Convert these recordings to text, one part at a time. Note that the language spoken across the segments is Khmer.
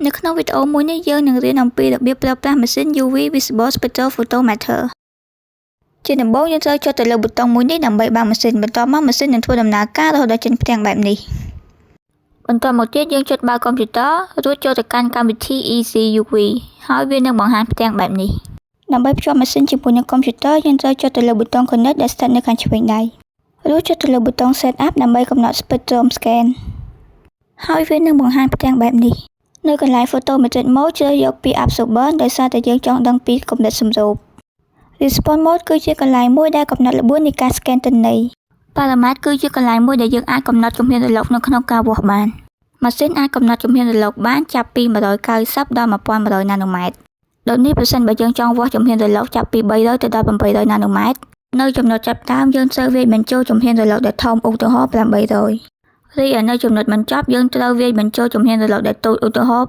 នៅក្នុងវីដេអូមួយនេះយើងនឹងរៀនអំពីរបៀបប្រើប្រាស់ម៉ាស៊ីន UV Visible Spectral Photometer ជាដំបូងយើងត្រូវចុចទៅលើប៊ូតុងមួយនេះដើម្បីបើកម៉ាស៊ីនបន្ទាប់មកម៉ាស៊ីននឹងធ្វើដំណើរការរហូតដល់ចេញផ្ទាំងបែបនេះបន្ទាប់មកទៀតយើងចុចបើកកុំព្យូទ័ររួចចូលទៅកាន់កម្មវិធី Easy UV ហើយវានឹងបង្ហាញផ្ទាំងបែបនេះដើម្បីភ្ជាប់ម៉ាស៊ីនជាមួយនឹងកុំព្យូទ័រយើងត្រូវចុចទៅលើប៊ូតុង Connect ដែលស្ថិតនៅខាងឆ្វេងដៃរួចចុចទៅលើប៊ូតុង Setup ដើម្បីកំណត់ Spectrum Scan ហើយវានឹងបង្ហាញផ្ទាំងបែបនេះនៅកន្លែង Photometric Mode ជ្រើសយកពី Absorber ដោយសារតែយើងចង់ដឹងពីកម្រិតសម្រូប Response Mode គឺជាកន្លែងមួយដែលកំណត់ល្បឿននៃការ scan ទិន្នន័យ Parameter គឺជាកន្លែងមួយដែលយើងអាចកំណត់ជំហានរលកនៅក្នុងការវាស់បានម៉ាស៊ីនអាចកំណត់ជំហានរលកបានចាប់ពី190ដល់1100ណាណូម៉ែត្រដូចនេះប្រសិនបើយើងចង់វាស់ជំហានរលកចាប់ពី300ទៅដល់800ណាណូម៉ែត្រនៅចំណុចចាប់ផ្ដើមយើងត្រូវវាយបញ្ចូលជំហានរលកដែលធំឧទាហរណ៍800រីឯនៅចំណុចបញ្ចប់យើងត្រូវវាយបញ្ចូលជំហានរលកដែលតូចឧទាហរណ៍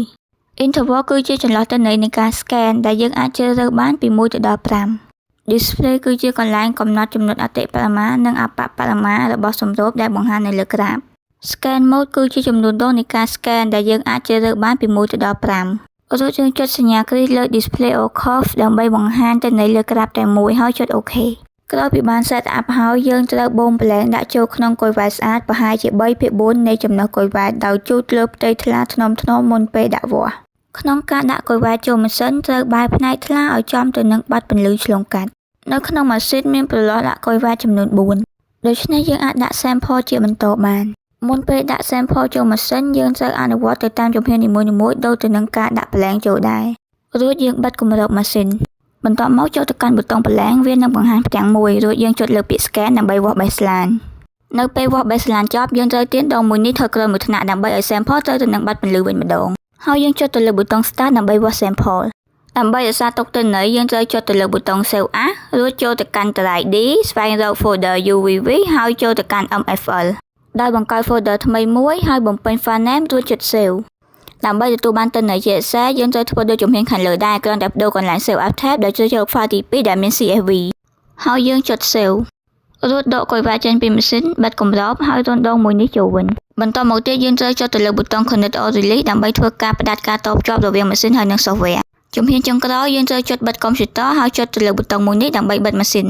300 Interval គឺជាចន្លោះទិន្នន័យនៃការ scan ដែលយើងអាចជ្រើសរើសបានពី1ទៅដល់5 Display គឺជាកន្លែងកំណត់ចំណុចអតិបរមានិងអបបរមារបស់សម្រូបដែលបង្ហាញនៅលើក្រាប Scan Mode គឺជាចំនួនដងនៃការ scan ដែលយើងអាចជ្រើសរើសបានពី1ទៅដល់5រួចយើងចុចសញ្ញាគ្រីសលើ Display or Curve ដើម្បីបង្ហាញទិន្នន័យលើក្រាបតែមួយហើយចុច OK ក្រោយពីបាន set up ហើយយើងត្រូវបូមប្រឡែងដាក់ចូលក្នុងគុយវ៉ែតស្អាតប្រហែលជា3/4នៃចំណុះគុយវ៉ែតដោយជូតលើផ្ទៃថ្លាថ្នមៗមុនពេលដាក់វាស់ក្នុងការដាក់គុយវ៉ែតចូលម៉ាស៊ីនត្រូវបែរផ្នែកថ្លាឲ្យចំទៅនឹងបាត់ពន្លឺឆ្លងកាត់នៅក្នុងម៉ាស៊ីនមានប្រឡោះដាក់គុយវ៉ែតចំនួន4ដូច្នេះយើងអាចដាក់ sample ជាបន្តបានមុនពេលដាក់ sample ចូលម៉ាស៊ីនយើងត្រូវអនុវត្តទៅតាមជំហាននីមួយៗដូចទៅនឹងការដាក់ប្រឡែងចូលដែររួចយើងបិទគម្របម៉ាស៊ីនបន្ទាប់មកចូលទៅកាន់ប៊ូតុងប្រឡែងវានឹងបង្ហាញផ្ទាំងមួយរួចយើងចុចលើពាក្យ scan ដើម្បីវាស់ baseline នៅពេលវាស់ baseline ចប់យើងត្រូវទាញដងមួយនេះថយក្រោយមួយថ្នាក់ដើម្បីឲ្យ sample ត្រូវទៅនឹងបាត់ពន្លឺវិញម្ដងហើយយើងចុចទៅលើប៊ូតុង start ដើម្បីវាស់ sample ដើម្បីរក្សាទុកទិន្នន័យយើងត្រូវចុចទៅលើប៊ូតុង save as រួចចូលទៅកាន់ drive D ស្វែងរក folder UVV ហើយចូលទៅកាន់ MFL ដោយបង្កើត folder ថ្មីមួយហើយបំពេញ file name រួចចុច save ដើម្បីទទួលបានទិន្នន័យជាក់ស្ដែងយើងត្រូវធ្វើដូចជំហានខាងលើដែរគ្រាន់តែបដូរកន្លែង Save As Tab ដែលជ្រើសយក file ទី2ដែលមាន CSV ហើយយើងចុច Save រួចដកគុយវ៉ែតចេញពីម៉ាស៊ីនបិទគម្របហើយរំដងមួយនេះចូលវិញបន្ទាប់មកទៀតយើងត្រូវចុចទៅលើប៊ូតុង Connect or Release ដើម្បីធ្វើការផ្ដាច់ការតភ្ជាប់រវាងម៉ាស៊ីនហើយនិង software ជំហានចុងក្រោយយើងត្រូវចុចបិទកុំព្យូទ័រហើយចុចទៅលើប៊ូតុងមួយនេះដើម្បីបិទម៉ាស៊ីន